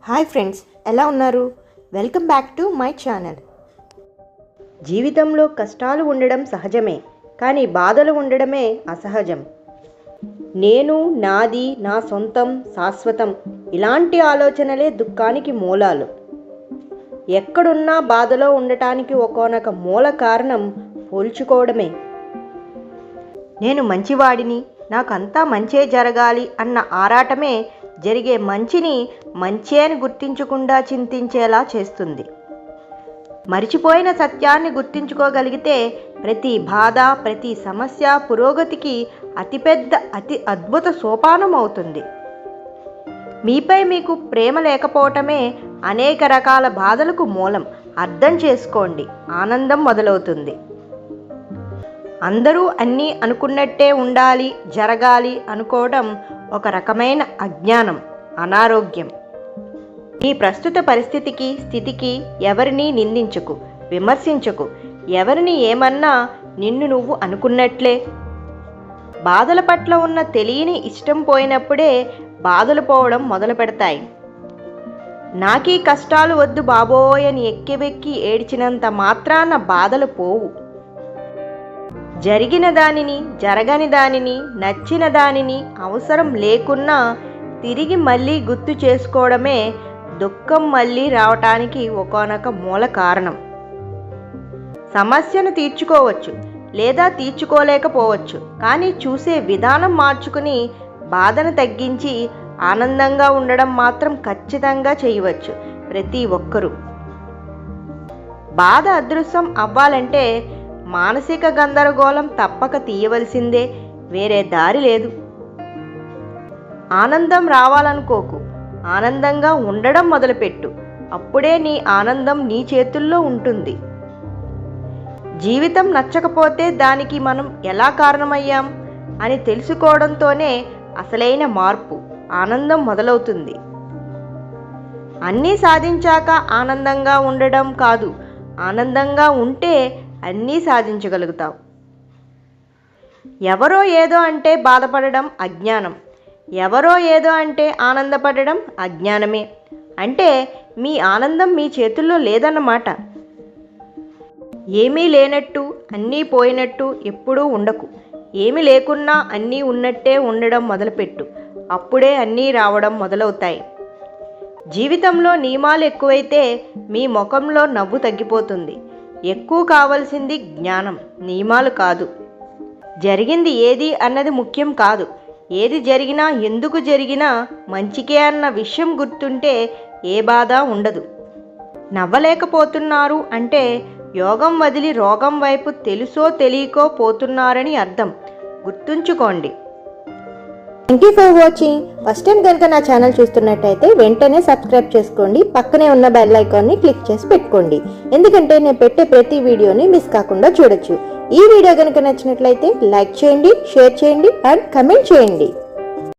Hi friends, ఎలా ఉన్నారు? Welcome back to my channel. జీవితంలో కష్టాలు ఉండడం సహజమే, కానీ బాధలు ఉండడమే అసహజం. నేను, నాది, నా సొంతం, శాశ్వతం ఇలాంటి ఆలోచనలే దుఃఖానికి మూలాలు. ఎక్కడున్నా బాధలో ఉండటానికి ఒకానొక మూల కారణం పోల్చుకోవడమే. నేను మంచివాడిని, నాకంతా మంచే జరగాలి అన్న ఆరాటమే జరిగే మంచిని మంచే అని గుర్తించకుండా చింతించేలా చేస్తుంది. మరిచిపోయిన సత్యాన్ని గుర్తించుకోగలిగితే ప్రతి బాధ, ప్రతి సమస్య పురోగతికి అతి అద్భుత సోపానం అవుతుంది. మీపై మీకు ప్రేమ లేకపోవటమే అనేక రకాల బాధలకు మూలం. అర్థం చేసుకోండి, ఆనందం మొదలవుతుంది. అందరూ అన్నీ అనుకున్నట్టే ఉండాలి, జరగాలి అనుకోవడం ఒక రకమైన అజ్ఞానం, అనారోగ్యం. నీ ప్రస్తుత పరిస్థితికి, స్థితికి ఎవరిని నిందించకు, విమర్శించకు. ఎవరిని ఏమన్నా నిన్ను నువ్వు అనుకున్నట్లే. బాధల పట్ల ఉన్న తెలియని ఇష్టం పోయినప్పుడే బాధలు పోవడం మొదలు పెడతాయి. నాకీ కష్టాలు వద్దు బాబోయ్ అని ఎక్కివెక్కి ఏడ్చినంత మాత్రాన బాధలు పోవు. జరిగిన దానిని, జరగని దానిని, నచ్చిన దానిని అవసరం లేకున్నా తిరిగి మళ్ళీ గుర్తు చేసుకోవడమే దుఃఖం మళ్ళీ రావటానికి ఒకానొక మూల కారణం. సమస్యను తీర్చుకోవచ్చు లేదా తీర్చుకోలేకపోవచ్చు, కానీ చూసే విధానం మార్చుకుని బాధను తగ్గించి ఆనందంగా ఉండడం మాత్రం ఖచ్చితంగా చేయవచ్చు ప్రతి ఒక్కరూ. బాధ అదృశ్యం అవ్వాలంటే మానసిక గందరగోళం తప్పక తీయవలసిందే, వేరే దారి లేదు. ఆనందం రావాలనుకోకు, ఆనందంగా ఉండడం మొదలుపెట్టు. అప్పుడే నీ ఆనందం నీ చేతుల్లో ఉంటుంది. జీవితం నచ్చకపోతే దానికి మనం ఎలా కారణమయ్యాం అని తెలుసుకోవడంతోనే అసలైన మార్పు, ఆనందం మొదలవుతుంది. అన్నీ సాధించాక ఆనందంగా ఉండడం కాదు, ఆనందంగా ఉంటే అన్నీ సాధించగలుగుతావు. ఎవరో ఏదో అంటే బాధపడడం అజ్ఞానం, ఎవరో ఏదో అంటే ఆనందపడడం అజ్ఞానమే. అంటే మీ ఆనందం మీ చేతుల్లో లేదన్నమాట. ఏమీ లేనట్టు, అన్నీ పోయినట్టు ఎప్పుడూ ఉండకు. ఏమీ లేకున్నా అన్నీ ఉన్నట్టే ఉండడం మొదలుపెట్టు. అప్పుడే అన్నీ రావడం మొదలవుతాయి. జీవితంలో నియమాలు ఎక్కువైతే మీ ముఖంలో నవ్వు తగ్గిపోతుంది. ఎక్కువ కావాల్సింది జ్ఞానం, నియమాలు కాదు. జరిగింది ఏది అన్నది ముఖ్యం కాదు. ఏది జరిగినా, ఎందుకు జరిగినా మంచికే అన్న విషయం గుర్తుంటే ఏ బాధ ఉండదు. నవ్వలేకపోతున్నారు అంటే యోగం వదిలి రోగం వైపు తెలుసో తెలియకో పోతున్నారని అర్థం. గుర్తుంచుకోండి. Thank you for watching. First time కనుక నా ఛానల్ చూస్తున్నట్టయితే వెంటనే సబ్స్క్రైబ్ చేసుకోండి. పక్కనే ఉన్న బెల్ ఐకాన్ని క్లిక్ చేసి పెట్టుకోండి, ఎందుకంటే నేను పెట్టే ప్రతి వీడియోని మిస్ కాకుండా చూడొచ్చు. ఈ వీడియో కనుక నచ్చినట్లయితే లైక్ చేయండి, షేర్ చేయండి అండ్ కమెంట్ చేయండి.